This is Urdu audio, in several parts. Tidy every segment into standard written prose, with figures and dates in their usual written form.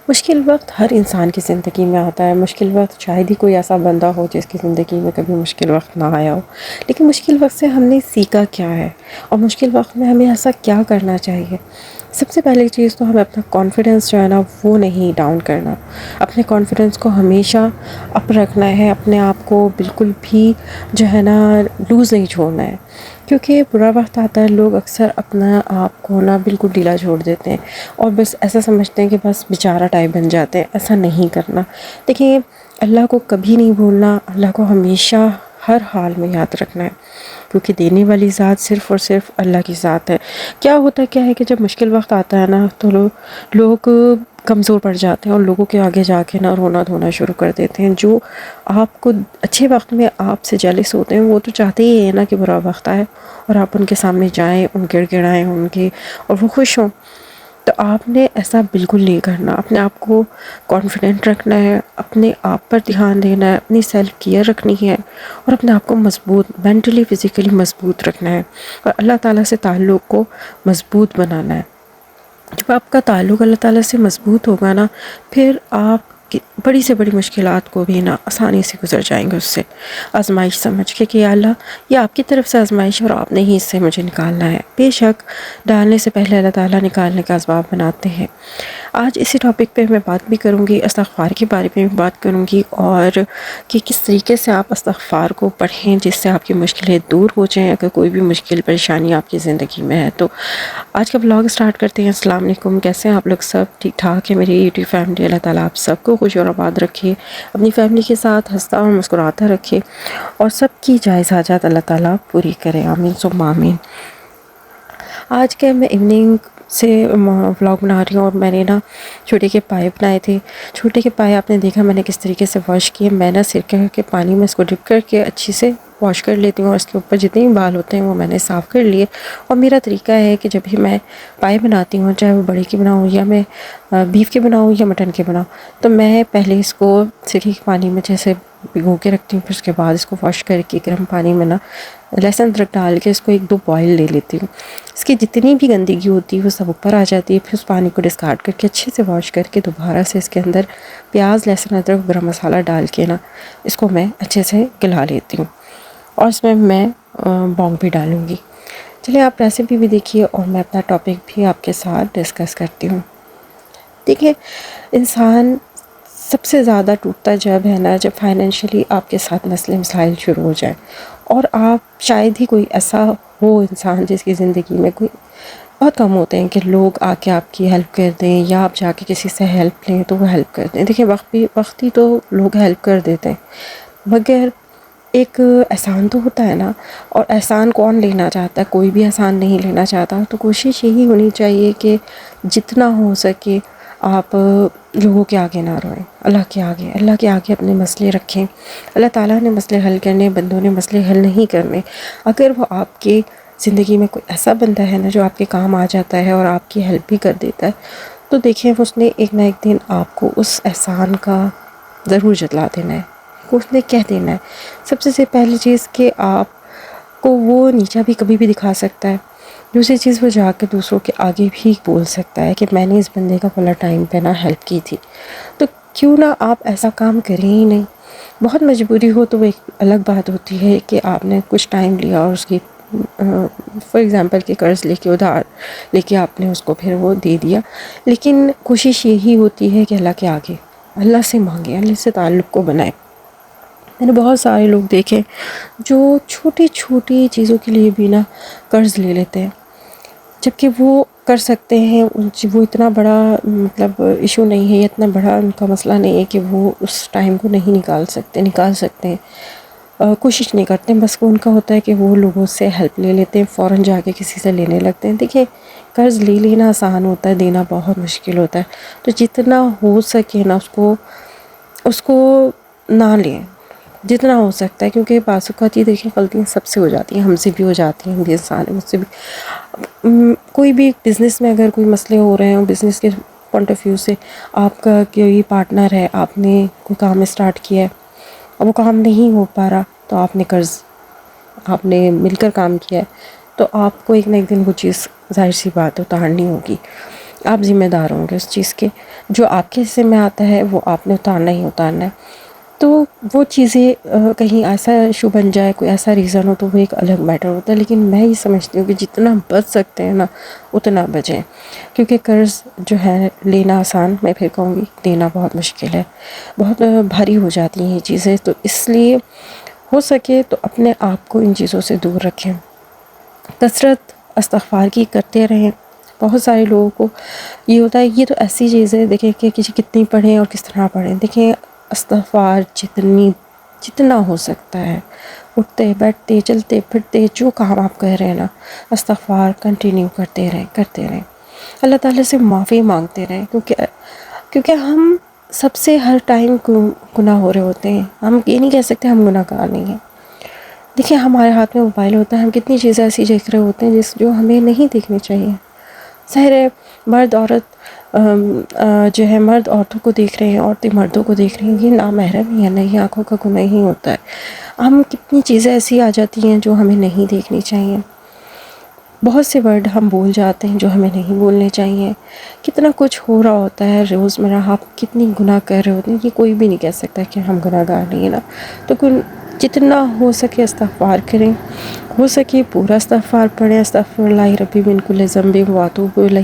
مشکل وقت ہر انسان کی زندگی میں آتا ہے. مشکل وقت شاید ہی کوئی ایسا بندہ ہو جس کی زندگی میں کبھی مشکل وقت نہ آیا ہو. لیکن مشکل وقت سے ہم نے سیکھا کیا ہے اور مشکل وقت میں ہمیں ایسا کیا کرنا چاہیے؟ سب سے پہلی چیز تو ہمیں اپنا کانفیڈنس جو ہے نا وہ نہیں ڈاؤن کرنا. اپنے کانفیڈنس کو ہمیشہ اپ رکھنا ہے. اپنے آپ کو بالکل بھی جو ہے نا لوز نہیں چھوڑنا ہے. کیونکہ برا وقت آتا ہے، لوگ اکثر اپنا آپ کو نا بالکل ڈھیلا چھوڑ دیتے ہیں اور بس ایسا سمجھتے ہیں کہ بس بیچارہ ٹائپ بن جاتے ہیں. ایسا نہیں کرنا. دیکھیں، اللہ کو کبھی نہیں بھولنا، اللہ کو ہمیشہ ہر حال میں یاد رکھنا ہے، کیونکہ دینے والی ذات صرف اور صرف اللہ کی ذات ہے. کیا ہے کہ جب مشکل وقت آتا ہے نا تو لوگ کمزور پڑ جاتے ہیں اور لوگوں کے آگے جا کے نا رونا دھونا شروع کر دیتے ہیں. جو آپ کو اچھے وقت میں آپ سے جیلس ہوتے ہیں وہ تو چاہتے ہی ہے نا کہ برا وقت آئے اور آپ ان کے سامنے جائیں، ان گڑ گڑائیں ان کے اور وہ خوش ہوں. تو آپ نے ایسا بالکل نہیں کرنا. اپنے آپ کو کانفیڈنٹ رکھنا ہے، اپنے آپ پر دھیان دینا ہے، اپنی سیلف کیئر رکھنی ہے اور اپنے آپ کو مضبوط مینٹلی فزیکلی مضبوط رکھنا ہے اور اللہ تعالیٰ سے تعلق کو مضبوط بنانا ہے. جب آپ کا تعلق اللہ تعالیٰ سے مضبوط ہوگا نا، پھر آپ بڑی سے بڑی مشکلات کو بھی نا آسانی سے گزر جائیں گے. اس سے آزمائش سمجھ کے کہ یا اللہ یہ آپ کی طرف سے آزمائش ہے اور آپ نے ہی اس سے مجھے نکالنا ہے. بے شک ڈالنے سے پہلے اللہ تعالیٰ نکالنے کا اسباب بناتے ہیں. آج اسی ٹاپک پہ میں بات بھی کروں گی، استغفار کے بارے میں بھی بات کروں گی اور کہ کس طریقے سے آپ استغفار کو پڑھیں جس سے آپ کی مشکلیں دور ہو جائیں. اگر کوئی بھی مشکل پریشانی آپ کی زندگی میں ہے تو آج کا بلاگ سٹارٹ کرتے ہیں. السلام علیکم، کیسے ہیں آپ لوگ؟ سب ٹھیک ٹھاک ہے؟ میری یوٹیوب فیملی، اللہ تعالیٰ آپ سب کو خوش اور آباد رکھے، اپنی فیملی کے ساتھ ہنستا اور مسکراتا رکھے اور سب کی جائز حاجات اللہ تعالیٰ پوری کرے. آمین ثم آمین. آج کے میں ایوننگ سے ولاگ بنا رہی ہوں اور میں نے نا چھوٹے کے پائے بنائے تھے. چھوٹے کے پائے آپ نے دیکھا میں نے کس طریقے سے واش کیے. میں نا سرکے کے پانی میں اس کو ڈپ کر کے اچھی سے واش کر لیتی ہوں اور اس کے اوپر جتنے بھی بال ہوتے ہیں وہ میں نے صاف کر لیے. اور میرا طریقہ ہے کہ جب بھی میں پائے بناتی ہوں، چاہے وہ بڑے کی بناؤں یا میں بیف کے بناؤں یا مٹن کے بناؤں، تو میں پہلے اس کو سرکے کے پانی میں جیسے بھگو کے رکھتی ہوں، پھر اس کے بعد اس کو واش کر کے گرم پانی میں نا لہسن ادرک ڈال کے اس کو 1-2 بوائل لے لیتی ہوں. اس کی جتنی بھی گندگی ہوتی ہے وہ سب اوپر آ جاتی ہے. پھر اس پانی کو ڈسکارڈ کر کے اچھے سے واش کر کے دوبارہ سے اس کے اندر پیاز، لہسن ادرک، گرم مسالہ ڈال کے نا اس کو میں اچھے سے گلا لیتی ہوں اور اس میں بونگ بھی ڈالوں گی. چلیے آپ ریسیپی بھی دیکھیے اور میں اپنا ٹاپک بھی آپ کے ساتھ ڈسکس کرتی ہوں. دیکھیں، انسان سب سے زیادہ ٹوٹتا جب ہے نا جب فائنینشلی آپ کے ساتھ مسئلے مسائل شروع ہو جائیں اور آپ شاید ہی کوئی ایسا ہو انسان جس کی زندگی میں کوئی بہت کم ہوتے ہیں کہ لوگ آ کے آپ کی ہیلپ کر دیں یا آپ جا کے کسی سے ہیلپ لیں تو وہ ہیلپ کر دیں. دیکھیں، وقت ہی تو لوگ ہیلپ کر دیتے ہیں، مگر ایک احسان تو ہوتا ہے نا. اور احسان کون لینا چاہتا ہے؟ کوئی بھی احسان نہیں لینا چاہتا. تو کوشش یہی ہونی چاہیے کہ جتنا ہو سکے آپ لوگوں کے آگے نہ روئیں، اللہ کے آگے اپنے مسئلے رکھیں. اللہ تعالیٰ نے مسئلے حل کرنے، بندوں نے مسئلے حل نہیں کرنے. اگر وہ آپ کے زندگی میں کوئی ایسا بندہ ہے نا جو آپ کے کام آ جاتا ہے اور آپ کی ہیلپ بھی کر دیتا ہے تو دیکھیں اس نے ایک نہ ایک دن آپ کو اس احسان کا ضرور جتلا دینا ہے. اس نے کہہ دینا ہے. سب سے پہلی چیز کہ آپ کو وہ نیچا بھی کبھی بھی دکھا سکتا ہے. دوسری چیز، وہ جا کے دوسروں کے آگے بھی بول سکتا ہے کہ میں نے اس بندے کا فلاں ٹائم پہ نا ہیلپ کی تھی. تو کیوں نہ آپ ایسا کام کریں ہی نہیں. بہت مجبوری ہو تو وہ ایک الگ بات ہوتی ہے کہ آپ نے کچھ ٹائم لیا اور اس کی فار ایگزامپل کہ قرض لے کے ادھار لے کے آپ نے اس کو پھر وہ دے دیا. لیکن کوشش یہی ہوتی ہے کہ اللہ کے آگے اللہ سے مانگیں، اللہ سے تعلق کو بنائیں. میں نے بہت سارے لوگ دیکھے جو چھوٹی چھوٹی چیزوں کے لیے بھی نا قرض لے لیتے ہیں، جبکہ وہ کر سکتے ہیں. وہ اتنا بڑا مطلب ایشو نہیں ہے، اتنا بڑا ان کا مسئلہ نہیں ہے کہ وہ اس ٹائم کو نہیں نکال سکتے ہیں. کوشش نہیں کرتے، بس وہ ان کا ہوتا ہے کہ وہ لوگوں سے ہیلپ لے لیتے ہیں، فوراً جا کے کسی سے لینے لگتے ہیں. دیکھیں، قرض لے لینا آسان ہوتا ہے، دینا بہت مشکل ہوتا ہے. تو جتنا ہو سکے نا اس کو نہ لیں جتنا ہو سکتا ہے، کیونکہ بعض اوقات یہ دیکھیں غلطیاں سب سے ہو جاتی ہیں، ہم سے بھی ہو جاتی ہیں، ہم بھی انسان ہیں، مجھ سے بھی. کوئی بھی بزنس میں اگر کوئی مسئلے ہو رہے ہیں، بزنس کے پوائنٹ آف ویو سے آپ کا کوئی پارٹنر ہے، آپ نے کوئی کام اسٹارٹ کیا ہے اور وہ کام نہیں ہو پا رہا تو آپ نے مل کر کام کیا ہے تو آپ کو ایک نہ ایک دن وہ چیز ظاہر سی بات اتارنی ہوگی. آپ ذمہ دار ہوں گے اس چیز کے، جو آپ کے حصے میں آتا ہے وہ آپ نے اتارنا ہی اتارنا ہے۔ تو وہ چیزیں کہیں ایسا ایشو بن جائے، کوئی ایسا ریزن ہو، تو وہ ایک الگ میٹر ہوتا ہے، لیکن میں یہ سمجھتی ہوں کہ جتنا بچ سکتے ہیں نا اتنا بچیں، کیونکہ قرض جو ہے لینا آسان، میں پھر کہوں گی دینا بہت مشکل ہے، بہت بھاری ہو جاتی ہیں یہ چیزیں۔ تو اس لیے ہو سکے تو اپنے آپ کو ان چیزوں سے دور رکھیں، کثرت استغفار کی کرتے رہیں۔ بہت سارے لوگوں کو یہ ہوتا ہے، یہ تو ایسی چیز ہے دیکھیں کہ کسی کتنی پڑھیں اور کس طرح پڑھیں، دیکھیں استغفار جتنا ہو سکتا ہے، اٹھتے بیٹھتے چلتے پھرتے جو کام آپ کر رہے ہیں نا، استغفار کنٹینیو کرتے رہیں، اللہ تعالیٰ سے معافی مانگتے رہیں، کیونکہ ہم سب سے ہر ٹائم گناہ ہو رہے ہوتے ہیں، ہم یہ نہیں کہہ سکتے ہم گناہ گار نہیں ہیں۔ دیکھیں ہمارے ہاتھ میں موبائل ہوتا ہے، ہم کتنی چیزیں ایسی دیکھ رہے ہوتے ہیں جو ہمیں نہیں دیکھنی چاہیے۔ ظاہر ہے مرد عورت جو ہے مرد عورتوں کو دیکھ رہے ہیں، عورتیں مردوں کو دیکھ رہی ہیں، یہ نامحرم ہی ہے، نہیں آنکھوں کا گناہ ہی ہوتا ہے۔ ہم کتنی چیزیں ایسی آ جاتی ہیں جو ہمیں نہیں دیکھنی چاہیے، بہت سے ورڈ ہم بول جاتے ہیں جو ہمیں نہیں بولنے چاہیے، کتنا کچھ ہو رہا ہوتا ہے روزمرہ، آپ کتنی گناہ کر رہے ہوتے ہیں، یہ کوئی بھی نہیں کہہ سکتا کہ ہم گناہ گار نہیں ہیں نا۔ تو جتنا ہو سکے استغفار کریں، ہو سکے پورا استغفار پڑھیں، استغفر اللہ ربی من کل ذنب واتوب الیہ،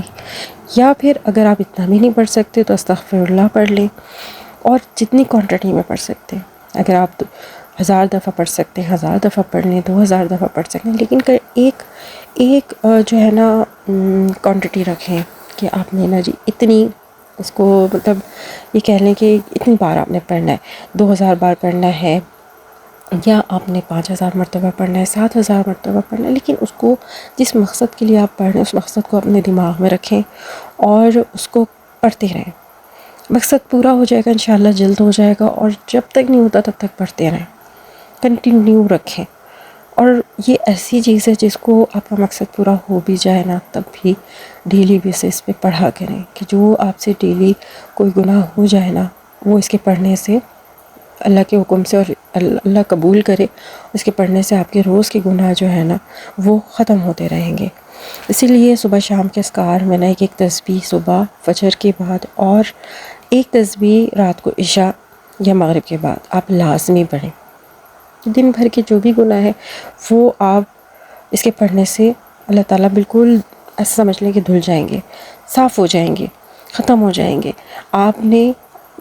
یا پھر اگر آپ اتنا بھی نہیں پڑھ سکتے تو استغفر اللہ پڑھ لیں، اور جتنی کوانٹٹی میں پڑھ سکتے ہیں، اگر آپ 1000 دفعہ پڑھ سکتے ہیں 1000 دفعہ پڑھ لیں، 2000 دفعہ پڑھ سکتے ہیں، لیکن ایک جو ہے نا کوانٹٹی رکھیں کہ آپ نے نا جی اتنی، اس کو مطلب یہ کہہ لیں کہ اتنی بار آپ نے پڑھنا ہے، 2000 بار پڑھنا ہے، یا آپ نے 5000 مرتبہ پڑھنا ہے، 7000 مرتبہ پڑھنا ہے، لیکن اس کو جس مقصد کے لیے آپ پڑھ رہے ہیں اس مقصد کو اپنے دماغ میں رکھیں اور اس کو پڑھتے رہیں۔ مقصد پورا ہو جائے گا انشاءاللہ، جلد ہو جائے گا، اور جب تک نہیں ہوتا تب تک پڑھتے رہیں، کنٹینیو رکھیں۔ اور یہ ایسی چیز ہے جس کو آپ کا مقصد پورا ہو بھی جائے نا تب بھی ڈیلی بیسس پہ پڑھا کریں، کہ جو آپ سے ڈیلی کوئی گناہ ہو جائے نا، وہ اس کے پڑھنے سے اللہ کے حکم سے، اور اللہ قبول کرے، اس کے پڑھنے سے آپ کے روز کے گناہ جو ہے نا وہ ختم ہوتے رہیں گے۔ اسی لیے صبح شام کے اذکار میں نے ایک تسبیح صبح فجر کے بعد اور ایک تسبیح رات کو عشاء یا مغرب کے بعد آپ لازمی پڑھیں۔ دن بھر کے جو بھی گناہ ہے وہ آپ اس کے پڑھنے سے اللہ تعالیٰ بالکل ایسا سمجھ لیں کہ دھل جائیں گے، صاف ہو جائیں گے، ختم ہو جائیں گے۔ آپ نے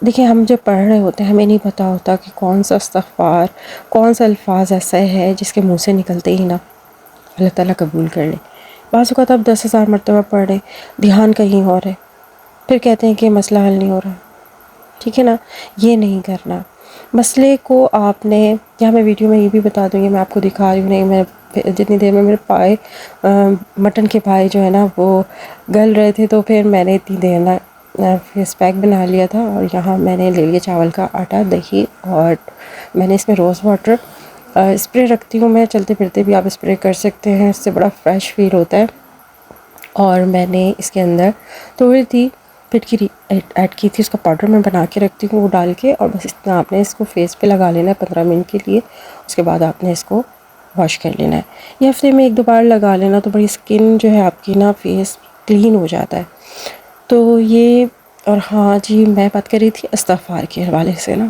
دیکھیں ہم جب پڑھ رہے ہوتے ہیں ہمیں نہیں پتہ ہوتا کہ کون سا استغفار، کون سا الفاظ ایسا ہے جس کے منہ سے نکلتے ہی نا اللہ تعالیٰ قبول کر لے۔ بعض اوقات آپ 10,000 مرتبہ پڑھ رہے ہیں، دھیان کہیں اور ہے، پھر کہتے ہیں کہ مسئلہ حل نہیں ہو رہا، ٹھیک ہے نا، یہ نہیں کرنا۔ مسئلے کو آپ نے، یا میں ویڈیو میں یہ بھی بتا دوں گی، میں آپ کو دکھا رہی ہوں، نہیں میں جتنی دیر میں میرے پائے مٹن کے پائے جو ہے نا وہ گل رہے تھے، تو پھر میں نے اتنی دیر نا فیس پیک بنا لیا تھا، اور یہاں میں نے لے لیا چاول کا آٹا، دہی، اور میں نے اس میں روز واٹر اسپرے رکھتی ہوں، میں چلتے پھرتے بھی آپ اسپرے کر سکتے ہیں، اس سے بڑا فریش فیل ہوتا ہے۔ اور میں نے اس کے اندر تھوڑی سی پھٹکری ایڈ کی تھی، اس کا پاؤڈر میں بنا کے رکھتی ہوں، وہ ڈال کے، اور بس اتنا آپ نے اس کو فیس پہ لگا لینا ہے 15 منٹ کے لیے، اس کے بعد آپ نے اس کو واش کر لینا ہے۔ یہ ہفتے میں 1-2 بار لگا لینا تو بڑی اسکن جو ہے آپ کی نا فیس کلین ہو جاتا ہے۔ تو یہ، اور ہاں جی میں بات کر رہی تھی استغفار کے حوالے سے نا،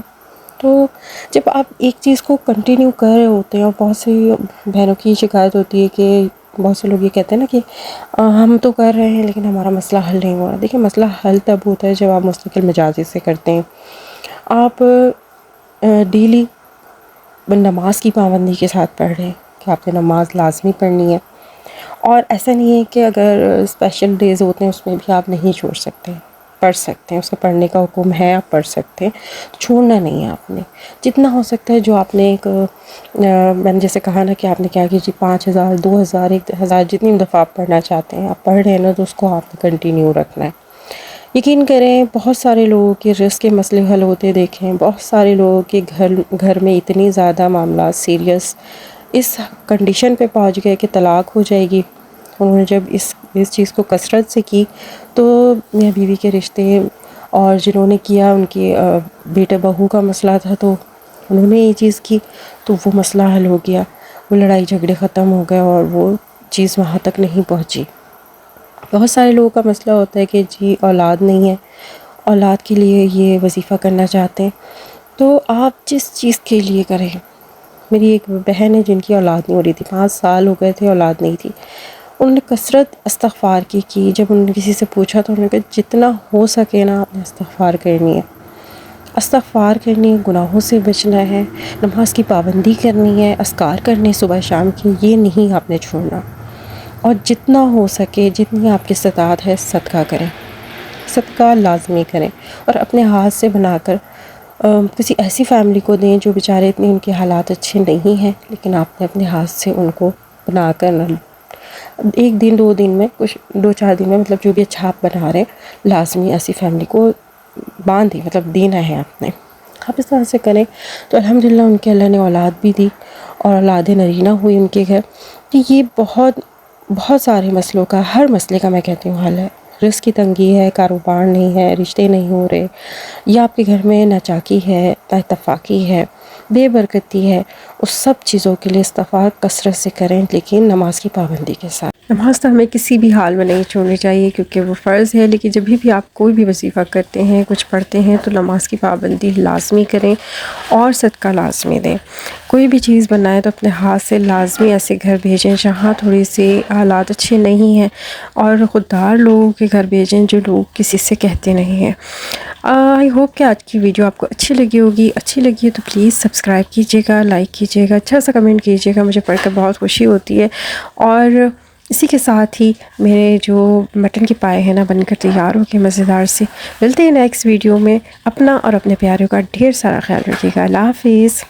تو جب آپ ایک چیز کو کنٹینیو کر رہے ہوتے ہیں، اور بہت سی بہنوں کی شکایت ہوتی ہے کہ بہت سے لوگ یہ کہتے ہیں نا کہ ہم تو کر رہے ہیں لیکن ہمارا مسئلہ حل نہیں ہو رہا۔ دیکھیں مسئلہ حل تب ہوتا ہے جب آپ مستقل مزاجی سے کرتے ہیں، آپ ڈیلی نماز کی پابندی کے ساتھ پڑھ رہے ہیں کہ آپ نے نماز لازمی پڑھنی ہے، اور ایسا نہیں ہے کہ اگر اسپیشل ڈیز ہوتے ہیں اس میں بھی آپ نہیں چھوڑ سکتے، پڑھ سکتے ہیں، اس کا پڑھنے کا حکم ہے، آپ پڑھ سکتے ہیں، چھوڑنا نہیں ہے آپ نے، جتنا ہو سکتا ہے جو آپ نے ایک میں نے جیسے کہا نا کہ آپ نے کیا کہ جی 5000 2000 1000 جتنی دفعہ آپ پڑھنا چاہتے ہیں آپ پڑھ رہے ہیں نا، تو اس کو آپ نے کنٹینیو رکھنا ہے۔ یقین کریں بہت سارے لوگوں کے رزق کے مسئلے حل ہوتے دیکھیں، بہت سارے لوگوں کے گھر میں اتنی زیادہ معاملات سیریس اس کنڈیشن پہ پہنچ گئے کہ طلاق ہو جائے گی۔ انہوں نے جب اس چیز کو کثرت سے کی تو میاں بیوی کے رشتے، اور جنہوں نے کیا ان کے بیٹے بہو کا مسئلہ تھا، تو انہوں نے یہ چیز کی تو وہ مسئلہ حل ہو گیا، وہ لڑائی جھگڑے ختم ہو گئے، اور وہ چیز وہاں تک نہیں پہنچی۔ بہت سارے لوگوں کا مسئلہ ہوتا ہے کہ جی اولاد نہیں ہے، اولاد کے لیے یہ وظیفہ کرنا چاہتے ہیں، تو آپ جس چیز کے لیے کریں. میری ایک بہن ہے جن کی اولاد نہیں ہو رہی تھی، 5 سال ہو گئے تھے، اولاد نہیں تھی. انہوں نے کثرت استغفار کی. جب انہوں نے کسی سے پوچھا تو انہوں نے کہا جتنا ہو سکے نا آپ نے استغفار کرنی ہے، استغفار کرنی ہے، گناہوں سے بچنا ہے، نماز کی پابندی کرنی ہے، اذکار کرنے صبح شام کی، یہ نہیں آپ نے چھوڑنا. اور جتنا ہو سکے، جتنی آپ کی استطاعت ہے، صدقہ کریں، صدقہ لازمی کریں. اور اپنے ہاتھ سے بنا کر کسی ایسی فیملی کو دیں جو بیچارے اتنے ان کے حالات اچھے نہیں ہیں، لیکن آپ نے اپنے ہاتھ سے ان کو بنا کر 1 دن 2 دن میں، کچھ 2-4 دن میں، مطلب جو بھی اچھا آپ بنا رہے ہیں، لازمی ایسی فیملی کو باندھیں، مطلب دینا ہے آپ نے. آپ اس طرح سے کریں تو الحمدللہ ان کے اللہ نے اولاد بھی دی اور اولاد نرینہ ہوئی ان کے گھر. تو یہ بہت سارے مسئلوں کا، ہر مسئلے کا میں کہتی ہوں حل ہے. رزق کی تنگی ہے، کاروبار نہیں ہے، رشتے نہیں ہو رہے، یا آپ کے گھر میں ناچاکی ہے، نااتفاقی ہے، بے برکتی ہے، اس سب چیزوں کے لیے استغفار کثرت سے کریں، لیکن نماز کی پابندی کے ساتھ. نماز تو ہمیں کسی بھی حال میں نہیں چھوڑنی چاہیے کیونکہ وہ فرض ہے، لیکن جب بھی آپ کوئی بھی وظیفہ کرتے ہیں، کچھ پڑھتے ہیں، تو نماز کی پابندی لازمی کریں اور صدقہ لازمی دیں. کوئی بھی چیز بنائیں تو اپنے ہاتھ سے لازمی ایسے گھر بھیجیں جہاں تھوڑی سی حالات اچھے نہیں ہیں، اور خوددار لوگوں کے گھر بھیجیں جو لوگ کسی سے کہتے نہیں ہیں. آئی ہوپ کہ آج کی ویڈیو آپ کو اچھی لگی ہوگی. اچھی لگی ہے تو پلیز سبسکرائب کیجیے گا، لائک کیجیے گا، اچھا سا کمنٹ کیجیے گا، مجھے پڑھ کر بہت خوشی ہوتی ہے. اور اسی کے ساتھ ہی میرے جو مٹن کے پائے ہیں نا بن کر تیار ہو کے مزیدار سے. ملتے ہیں نیکسٹ ویڈیو میں. اپنا اور اپنے پیاروں کا ڈھیر سارا خیال رکھیے گا. اللہ حافظ.